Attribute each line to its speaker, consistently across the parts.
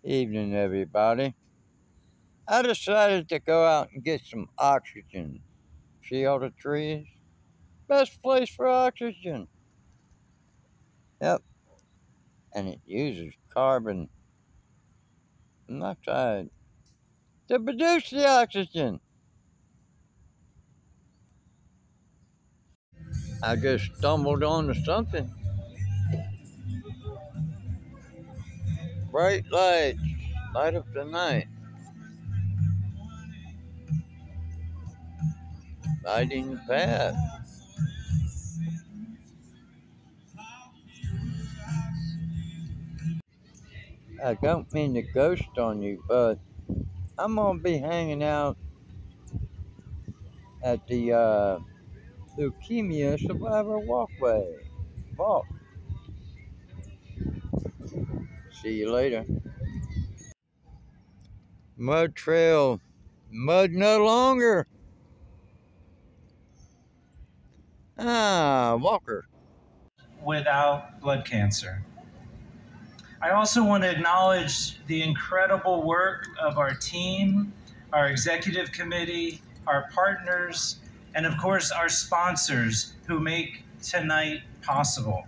Speaker 1: Evening, everybody. I decided to go out and get some oxygen. See all the trees? Best place for oxygen. Yep, and it uses carbon monoxide to produce the oxygen. I just stumbled onto something. Bright lights light up the night, lighting the path. I don't mean to ghost on you, but I'm gonna be hanging out at the Leukemia Survivor Walkway. Walk. See you later. Mud trail. Mud no longer. Walker.
Speaker 2: Without blood cancer. I also want to acknowledge the incredible work of our team, our executive committee, our partners, and of course our sponsors who make tonight possible.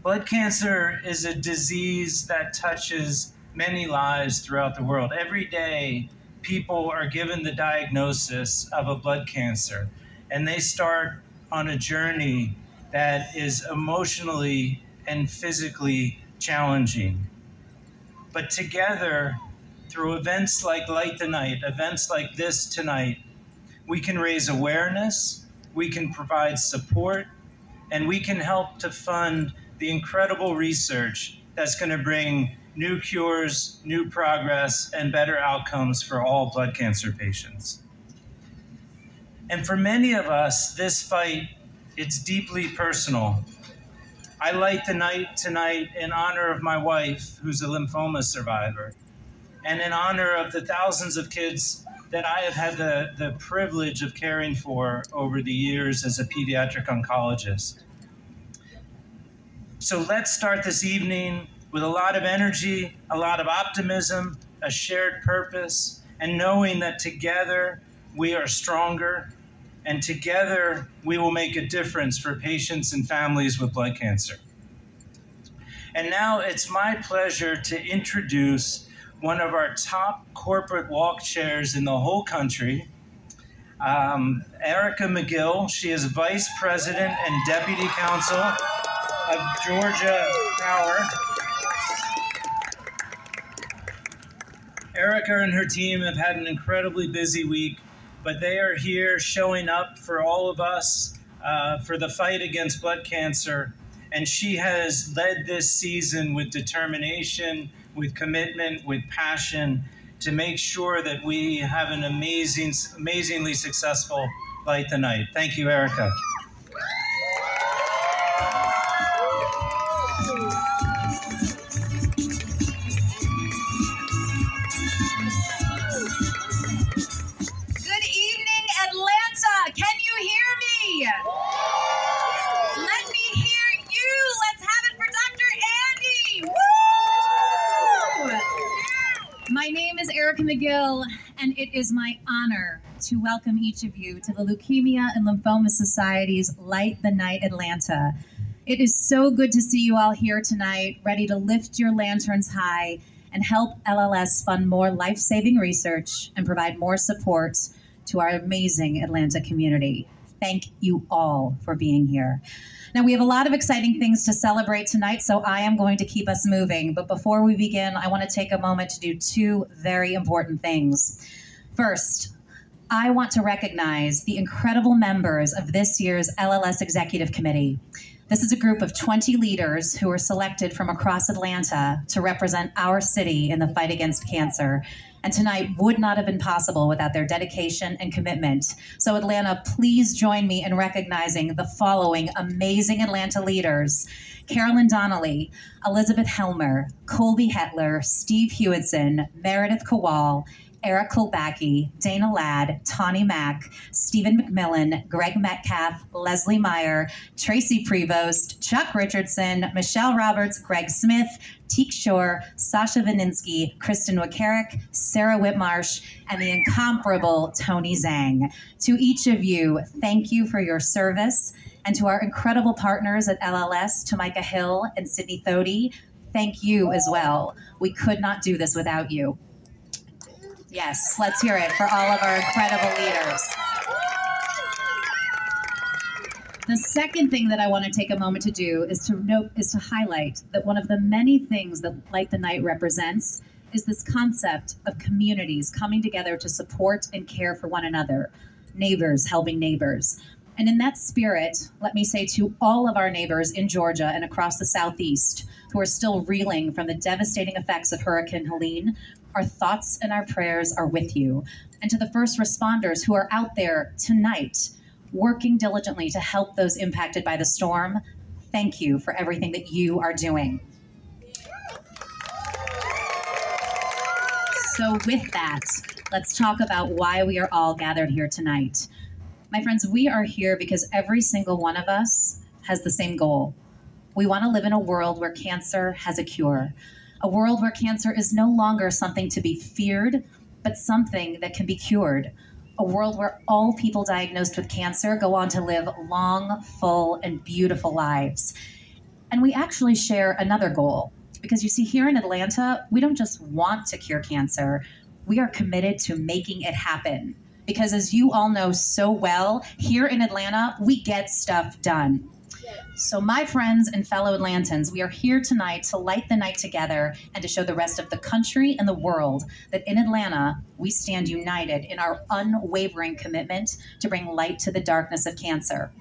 Speaker 2: Blood cancer is a disease that touches many lives throughout the world. Every day, people are given the diagnosis of a blood cancer, and they start on a journey that is emotionally and physically challenging. But together, through events like Light the Night, events like this tonight, we can raise awareness, we can provide support, and we can help to fund the incredible research that's going to bring new cures, new progress, and better outcomes for all blood cancer patients. And for many of us, this fight, it's deeply personal. I light the night tonight in honor of my wife, who's a lymphoma survivor, and in honor of the thousands of kids that I have had the privilege of caring for over the years as a pediatric oncologist. So let's start this evening with a lot of energy, a lot of optimism, a shared purpose, and knowing that together we are stronger, and together we will make a difference for patients and families with blood cancer. And now it's my pleasure to introduce one of our top corporate walk chairs in the whole country, Erica McGill. She is Vice President and Deputy Counsel of Georgia Power. Erica and her team have had an incredibly busy week, but they are here showing up for all of us for the fight against blood cancer. And she has led this season with determination, with commitment, with passion to make sure that we have an amazingly successful Light the Night. Thank you, Erica.
Speaker 3: Good evening, Atlanta. Can you hear me? Let me hear you. Let's have it for Dr. Andy. Woo! My name is Erica McGill, and it is my honor to welcome each of you to the Leukemia and Lymphoma Society's Light the Night Atlanta. It is so good to see you all here tonight, ready to lift your lanterns high and help LLS fund more life-saving research and provide more support to our amazing Atlanta community. Thank you all for being here. Now, we have a lot of exciting things to celebrate tonight, so I am going to keep us moving. But before we begin, I want to take a moment to do two very important things. First, I want to recognize the incredible members of this year's LLS Executive Committee. This is a group of 20 leaders who were selected from across Atlanta to represent our city in the fight against cancer. And tonight would not have been possible without their dedication and commitment. So Atlanta, please join me in recognizing the following amazing Atlanta leaders: Carolyn Donnelly, Elizabeth Helmer, Colby Hetler, Steve Hewitson, Meredith Kowal, Eric Kulbacki, Dana Ladd, Tawny Mack, Stephen McMillan, Greg Metcalf, Leslie Meyer, Tracy Prevost, Chuck Richardson, Michelle Roberts, Greg Smith, Teek Shore, Sasha Vaninsky, Kristen Wickerich, Sarah Whitmarsh, and the incomparable Tony Zhang. To each of you, thank you for your service. And to our incredible partners at LLS, to Micah Hill and Sydney Thody, thank you as well. We could not do this without you. Yes, let's hear it for all of our incredible leaders. The second thing that I want to take a moment to do is to highlight that one of the many things that Light the Night represents is this concept of communities coming together to support and care for one another, neighbors helping neighbors. And in that spirit, let me say to all of our neighbors in Georgia and across the Southeast who are still reeling from the devastating effects of Hurricane Helene, our thoughts and our prayers are with you. And to the first responders who are out there tonight, working diligently to help those impacted by the storm, thank you for everything that you are doing. So with that, let's talk about why we are all gathered here tonight. My friends, we are here because every single one of us has the same goal. We want to live in a world where cancer has a cure, a world where cancer is no longer something to be feared, but something that can be cured, a world where all people diagnosed with cancer go on to live long, full, and beautiful lives. And we actually share another goal, because you see, here in Atlanta, we don't just want to cure cancer, we are committed to making it happen. Because as you all know so well, here in Atlanta, we get stuff done. So my friends and fellow Atlantans, we are here tonight to light the night together and to show the rest of the country and the world that in Atlanta, we stand united in our unwavering commitment to bring light to the darkness of cancer.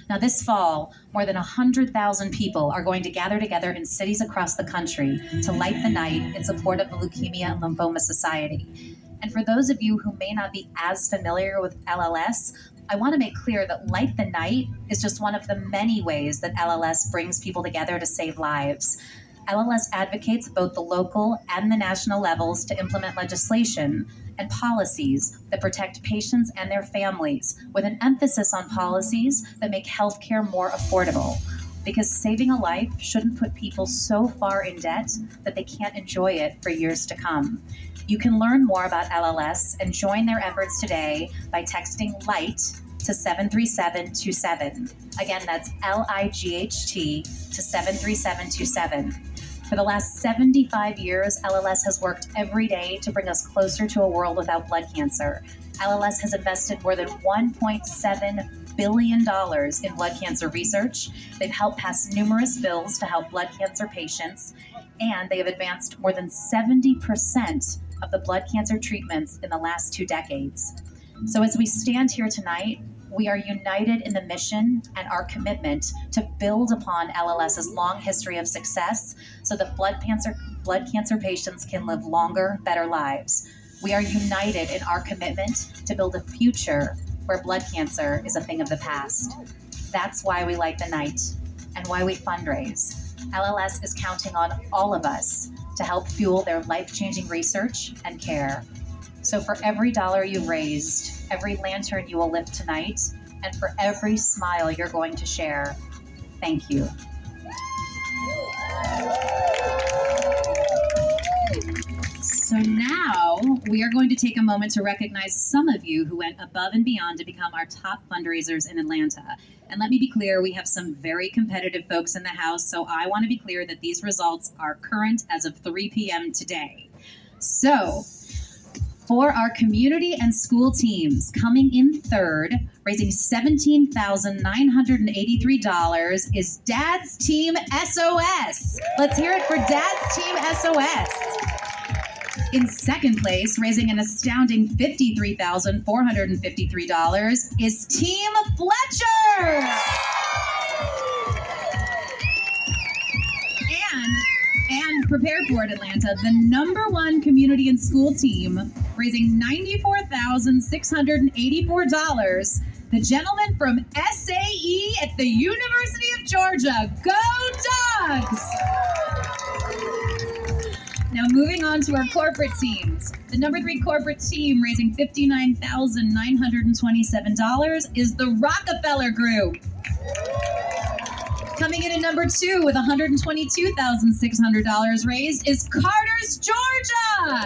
Speaker 3: Now this fall, more than 100,000 people are going to gather together in cities across the country to light the night in support of the Leukemia and Lymphoma Society. And for those of you who may not be as familiar with LLS, I want to make clear that Light the Night is just one of the many ways that LLS brings people together to save lives. LLS advocates at both the local and the national levels to implement legislation and policies that protect patients and their families, with an emphasis on policies that make healthcare more affordable. Because saving a life shouldn't put people so far in debt that they can't enjoy it for years to come. You can learn more about LLS and join their efforts today by texting LIGHT to 73727. Again, that's LIGHT to 73727. For the last 75 years, LLS has worked every day to bring us closer to a world without blood cancer. LLS has invested more than $1.7 billion in blood cancer research. They've helped pass numerous bills to help blood cancer patients, and they have advanced more than 70% of the blood cancer treatments in the last 2 decades. So as we stand here tonight, we are united in the mission and our commitment to build upon LLS's long history of success so that blood cancer patients can live longer, better lives. We are united in our commitment to build a future where blood cancer is a thing of the past. That's why we light the night and why we fundraise. LLS is counting on all of us to help fuel their life-changing research and care. So for every dollar you've raised, every lantern you will lift tonight, and for every smile you're going to share, thank you. So now we are going to take a moment to recognize some of you who went above and beyond to become our top fundraisers in Atlanta. And let me be clear, we have some very competitive folks in the house, so I want to be clear that these results are current as of 3 p.m. today. So, for our community and school teams, coming in third, raising $17,983, is Dad's Team SOS. Let's hear it for Dad's Team SOS. In second place, raising an astounding $53,453, is Team Fletcher. And prepare for it, Atlanta, the #1 community and school team, raising $94,684. The gentleman from SAE at the University of Georgia. Go Dogs! Now moving on to our corporate teams. The number 3 corporate team raising $59,927 is the Rockefeller Group. Coming in at number 2 with $122,600 raised is Carter's, Georgia.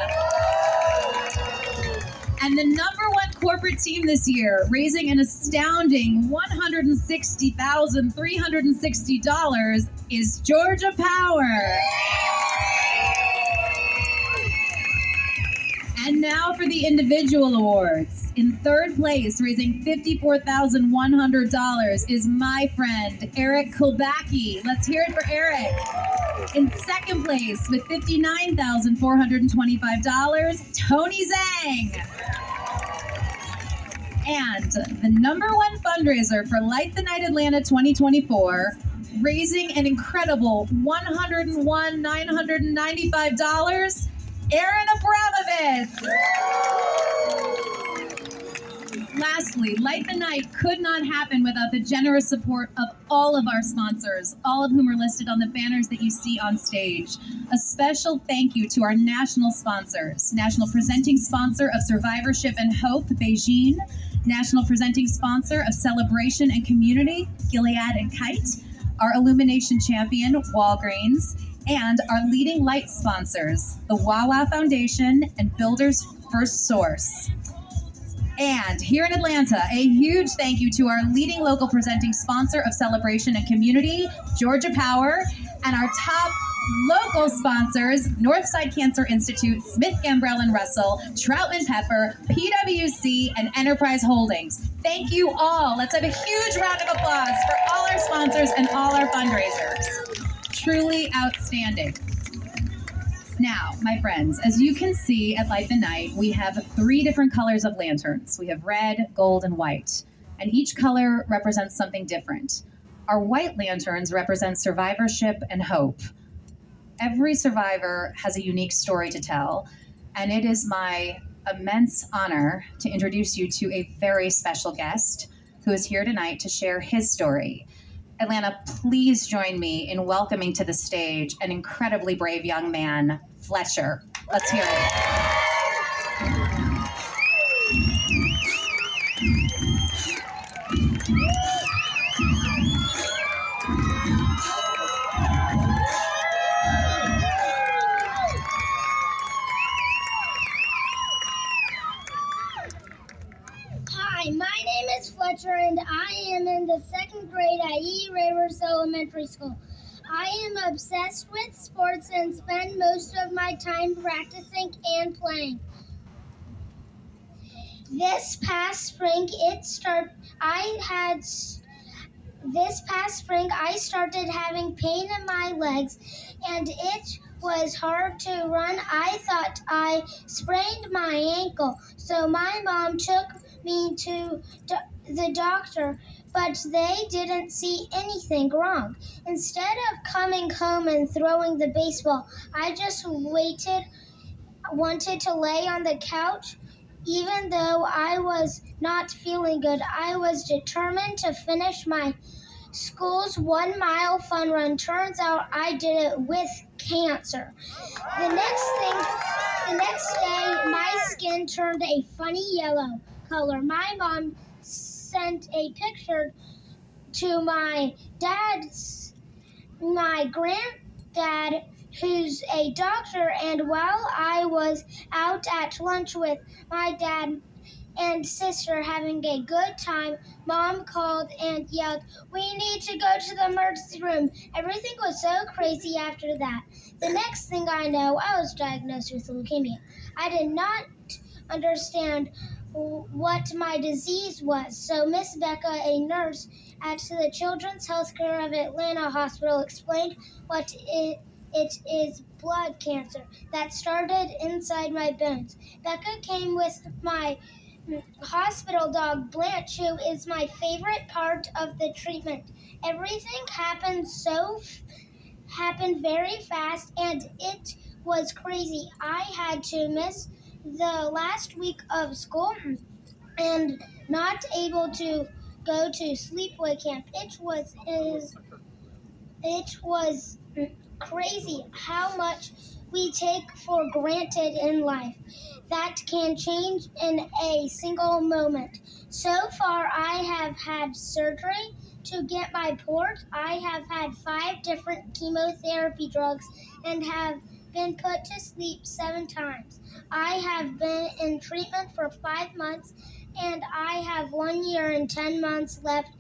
Speaker 3: And the number 1 corporate team this year, raising an astounding $160,360, is Georgia Power. And now for the individual awards. In 3rd place, raising $54,100, is my friend, Eric Kulbacki. Let's hear it for Eric. In 2nd place, with $59,425, Tony Zhang. And the number 1 fundraiser for Light the Night Atlanta 2024, raising an incredible $101,995, Aaron Abramovitz. Lastly, Light the Night could not happen without the generous support of all of our sponsors, all of whom are listed on the banners that you see on stage. A special thank you to our national sponsors: National Presenting Sponsor of Survivorship and Hope, Beijing; National Presenting Sponsor of Celebration and Community, Gilead and Kite; our Illumination Champion, Walgreens; and our leading light sponsors, the Wawa Foundation and Builders First Source. And here in Atlanta, a huge thank you to our leading local presenting sponsor of Celebration and Community, Georgia Power, and our top local sponsors, Northside Cancer Institute, Smith Gambrell and Russell, Troutman Pepper, PwC, and Enterprise Holdings. Thank you all. Let's have a huge round of applause for all our sponsors and all our fundraisers. Truly outstanding. Now, my friends, as you can see at Light the Night, we have 3 different colors of lanterns. We have red, gold, and white, and each color represents something different. Our white lanterns represent survivorship and hope. Every survivor has a unique story to tell, and it is my immense honor to introduce you to a very special guest who is here tonight to share his story. Atlanta, please join me in welcoming to the stage an incredibly brave young man, Fletcher. Let's hear it.
Speaker 4: Hi, my name is Fletcher, and I am in the 2nd grade at E. Rivers Elementary School. I am obsessed with sports and spend most of my time practicing and playing. This past spring, I started having pain in my legs, and it was hard to run. I thought I sprained my ankle, so my mom took me to the doctor, but they didn't see anything wrong. Instead of coming home and throwing the baseball, I just wanted to lay on the couch. Even though I was not feeling good, I was determined to finish my school's 1-mile fun run. Turns out I did it with cancer. The next day, my skin turned a funny yellow color. My mom sent a picture to my granddad, who's a doctor, and while I was out at lunch with my dad and sister having a good time, Mom called and yelled, "We need to go to the emergency room." Everything was so crazy after that. The next thing I know, I was diagnosed with leukemia. I did not understand what my disease was, so Miss Becca, a nurse at the Children's Healthcare of Atlanta Hospital, explained what it is: blood cancer that started inside my bones. Becca came with my hospital dog, Blanche, who is my favorite part of the treatment. Everything happened very fast, and it was crazy. I had to miss the last week of school and not able to go to sleepaway camp. It was crazy how much we take for granted in life that can change in a single moment. So far, I have had surgery to get my port. I have had 5 different chemotherapy drugs and have been put to sleep 7 times. I have been in treatment for 5 months and I have 1 year and 10 months left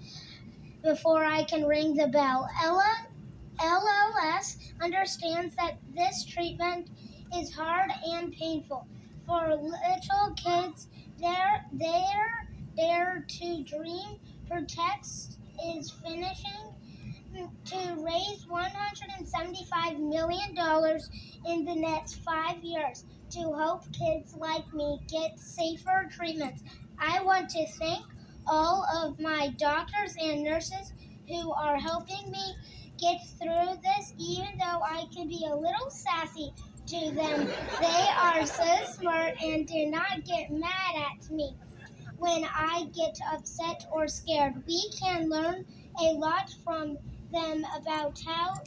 Speaker 4: before I can ring the bell. L.L.S understands that this treatment is hard and painful. For little kids, dare to dream protects is finishing to raise $175 million in the next 5 years to help kids like me get safer treatments. I want to thank all of my doctors and nurses who are helping me get through this, even though I can be a little sassy to them. They are so smart and do not get mad at me when I get upset or scared. We can learn a lot from them about how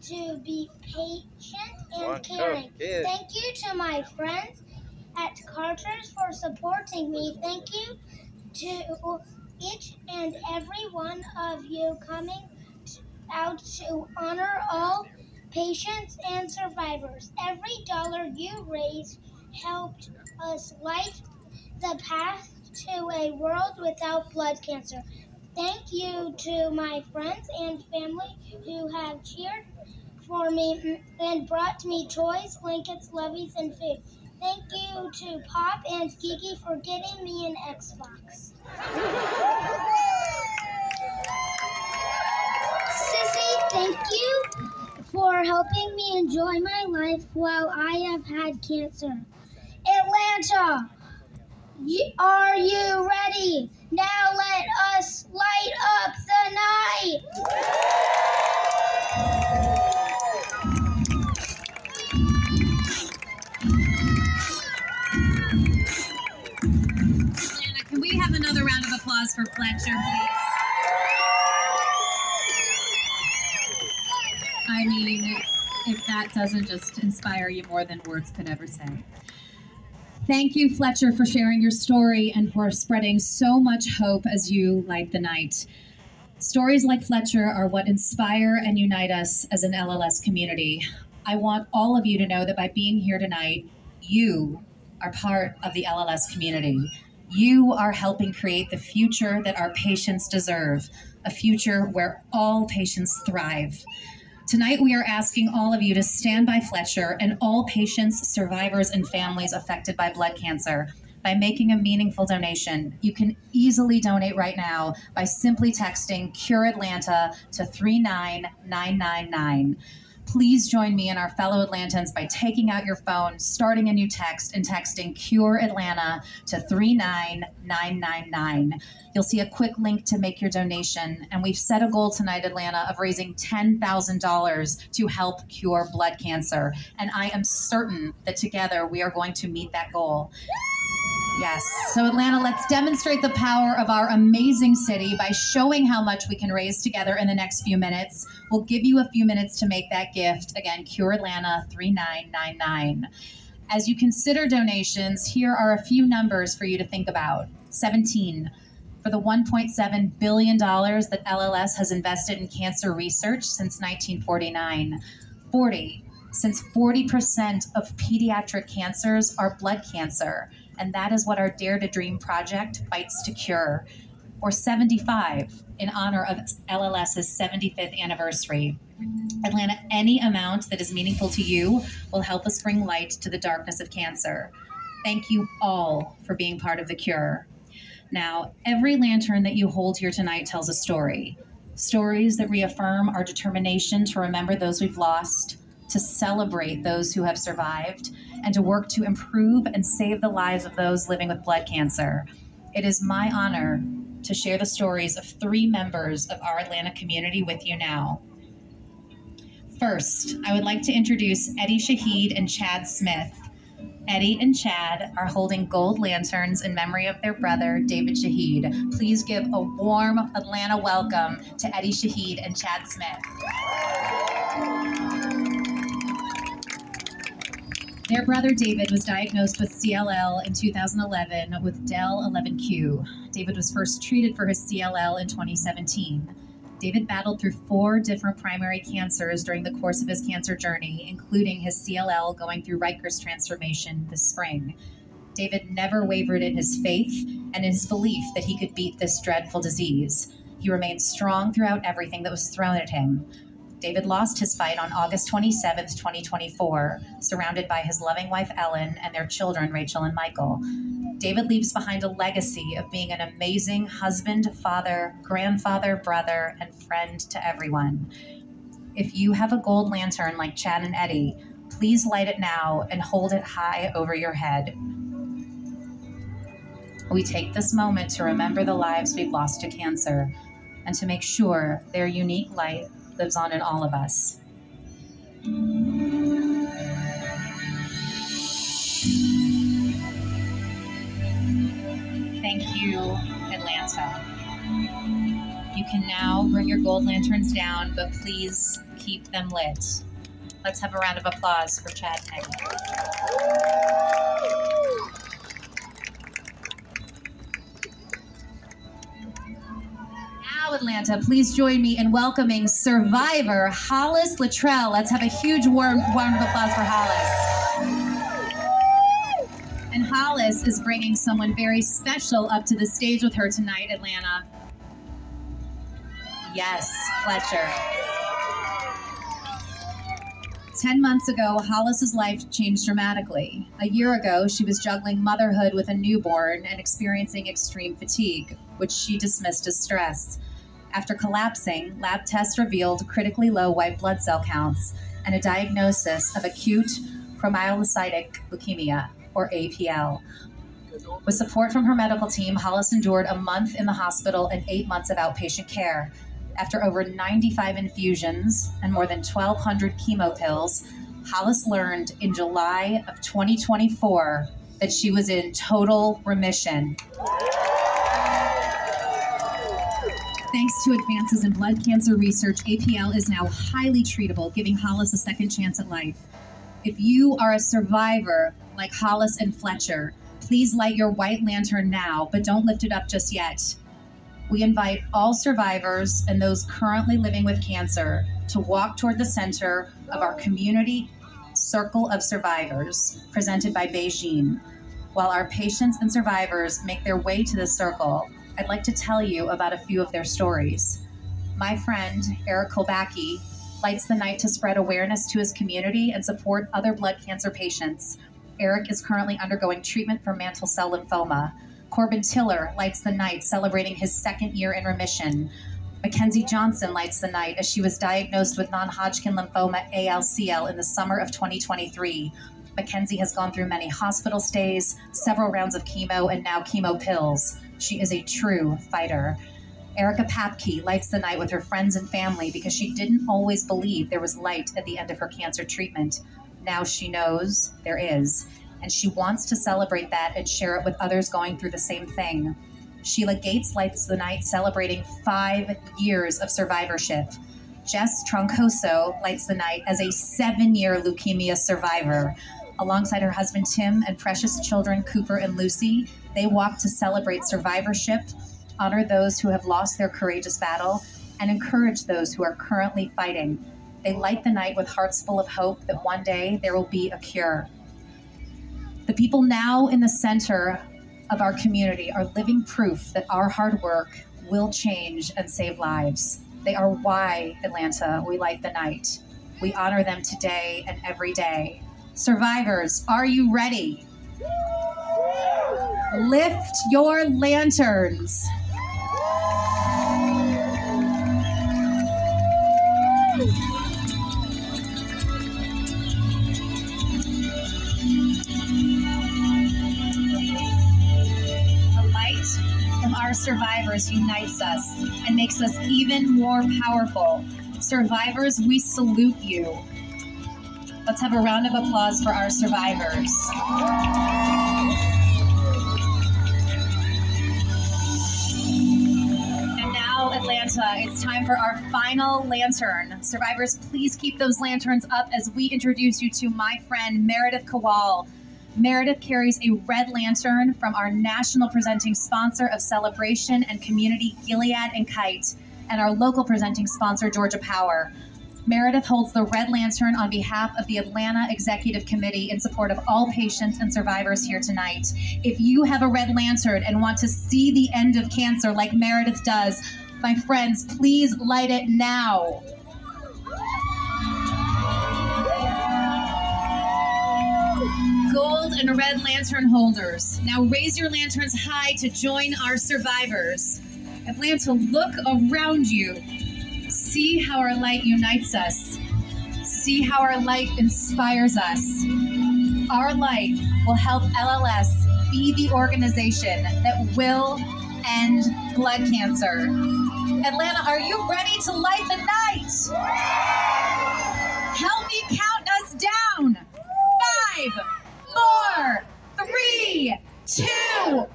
Speaker 4: to be patient and caring. Thank you to my friends at Carter's for supporting me. Thank you to each and every one of you coming out to honor all patients and survivors. Every dollar you raised helped us light the path to a world without blood cancer. Thank you to my friends and family who have cheered for me and brought me toys, blankets, loveys, and food. Thank you to Pop and Kiki for getting me an Xbox. Sissy, thank you for helping me enjoy my life while I have had cancer. Atlanta, are you ready? Now let us light up the night.
Speaker 3: Atlanta, can we have another round of applause for Fletcher, please? I mean, if that doesn't just inspire you more than words could ever say. Thank you, Fletcher, for sharing your story and for spreading so much hope as you light the night. Stories like Fletcher are what inspire and unite us as an L.L.S community. I want all of you to know that by being here tonight, you are part of the L.L.S community. You are helping create the future that our patients deserve, a future where all patients thrive. Tonight, we are asking all of you to stand by Fletcher and all patients, survivors, and families affected by blood cancer by making a meaningful donation. You can easily donate right now by simply texting Cure Atlanta to 39999. Please join me and our fellow Atlantans by taking out your phone, starting a new text, and texting Cure Atlanta to 39999. You'll see a quick link to make your donation. And we've set a goal tonight, Atlanta, of raising $10,000 to help cure blood cancer. And I am certain that together we are going to meet that goal. Yes. So Atlanta, let's demonstrate the power of our amazing city by showing how much we can raise together in the next few minutes. We'll give you a few minutes to make that gift. Again, Cure Atlanta 3999. As you consider donations, here are a few numbers for you to think about. 17. For the $1.7 billion that L.L.S has invested in cancer research since 1949. 40. Since 40% of pediatric cancers are blood cancer, and that is what our Dare to Dream project fights to cure. Or 75, in honor of L.L.S's 75th anniversary. Atlanta, any amount that is meaningful to you will help us bring light to the darkness of cancer. Thank you all for being part of the cure. Now, every lantern that you hold here tonight tells a story. Stories that reaffirm our determination to remember those we've lost, to celebrate those who have survived, and to work to improve and save the lives of those living with blood cancer. It is my honor to share the stories of 3 members of our Atlanta community with you now. First, I would like to introduce Eddie Shaheed and Chad Smith. Eddie and Chad are holding gold lanterns in memory of their brother, David Shaheed. Please give a warm Atlanta welcome to Eddie Shaheed and Chad Smith. Their brother David was diagnosed with CLL in 2011 with del(11q). David was first treated for his CLL in 2017. David battled through 4 different primary cancers during the course of his cancer journey, including his CLL going through Riker's transformation this spring. David never wavered in his faith and in his belief that he could beat this dreadful disease. He remained strong throughout everything that was thrown at him. David lost his fight on August 27, 2024, surrounded by his loving wife Ellen and their children Rachel and Michael. David leaves behind a legacy of being an amazing husband, father, grandfather, brother, and friend to everyone. If you have a gold lantern like Chad and Eddie, please light it now and hold it high over your head. We take this moment to remember the lives we've lost to cancer and to make sure their unique light lives on in all of us. Thank you, Atlanta. You can now bring your gold lanterns down, but please keep them lit. Let's have a round of applause for Chad and Eddie. Now, Atlanta, please join me in welcoming survivor Hollis Luttrell. Let's have a huge warm round of applause for Hollis. And Hollis is bringing someone very special up to the stage with her tonight, Atlanta. Yes, Fletcher. 10 months ago, Hollis's life changed dramatically. A year ago, she was juggling motherhood with a newborn and experiencing extreme fatigue, which she dismissed as stress. After collapsing, lab tests revealed critically low white blood cell counts and a diagnosis of acute promyelocytic leukemia, or APL. With support from her medical team, Hollis endured a month in the hospital and 8 months of outpatient care. After over 95 infusions and more than 1,200 chemo pills, Hollis learned in July of 2024 that she was in total remission. Thanks to advances in blood cancer research, APL is now highly treatable, giving Hollis a second chance at life. If you are a survivor like Hollis and Fletcher, please light your white lantern now, but don't lift it up just yet. We invite all survivors and those currently living with cancer to walk toward the center of our community circle of survivors, presented by Beijing. While our patients and survivors make their way to the circle, I'd like to tell you about a few of their stories. My friend, Eric Kolbacki, lights the night to spread awareness to his community and support other blood cancer patients. Eric is currently undergoing treatment for mantle cell lymphoma. Corbin Tiller lights the night, celebrating his 2nd year in remission. Mackenzie Johnson lights the night as she was diagnosed with non-Hodgkin lymphoma ALCL in the summer of 2023. Mackenzie has gone through many hospital stays, several rounds of chemo, and now chemo pills. She is a true fighter. Erica Papke lights the night with her friends and family because she didn't always believe there was light at the end of her cancer treatment. Now she knows there is, and she wants to celebrate that and share it with others going through the same thing. Sheila Gates lights the night celebrating 5 years of survivorship. Jess Troncoso lights the night as a 7-year leukemia survivor. Alongside her husband Tim and precious children Cooper and Lucy, they walk to celebrate survivorship, honor those who have lost their courageous battle, and encourage those who are currently fighting. They light the night with hearts full of hope that one day there will be a cure. The people now in the center of our community are living proof that our hard work will change and save lives. They are why, Atlanta, we light the night. We honor them today and every day. Survivors, are you ready? Lift your lanterns. The light from our survivors unites us and makes us even more powerful. Survivors, we salute you. Let's have a round of applause for our survivors. And now, Atlanta. Atlanta, it's time for our final lantern. Survivors, please keep those lanterns up as we introduce you to my friend Meredith Kowal. Meredith carries a red lantern from our national presenting sponsor of Celebration and Community, Gilead and Kite, and our local presenting sponsor, Georgia Power. Meredith holds the red lantern on behalf of the Atlanta Executive Committee in support of all patients and survivors here tonight. If you have a red lantern and want to see the end of cancer like Meredith does, my friends, please light it now. Gold and red lantern holders. Now raise your lanterns high to join our survivors. Atlanta, look around you. See how our light unites us. See how our light inspires us. Our light will help LLS be the organization that will end blood cancer. Atlanta, are you ready to light the night? Help me count us down. 5, 4, 3, 2, 1.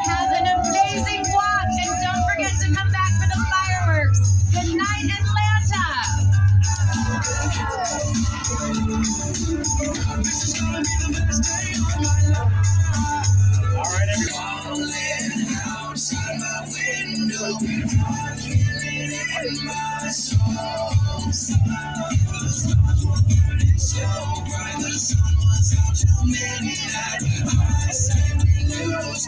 Speaker 3: Have an amazing walk, and don't forget to come back for the fireworks. Good night, Atlanta.
Speaker 2: All right, everyone. Outside my window, I feel it in my soul. The stars were burning so bright, the sun was out till midnight. I said we lose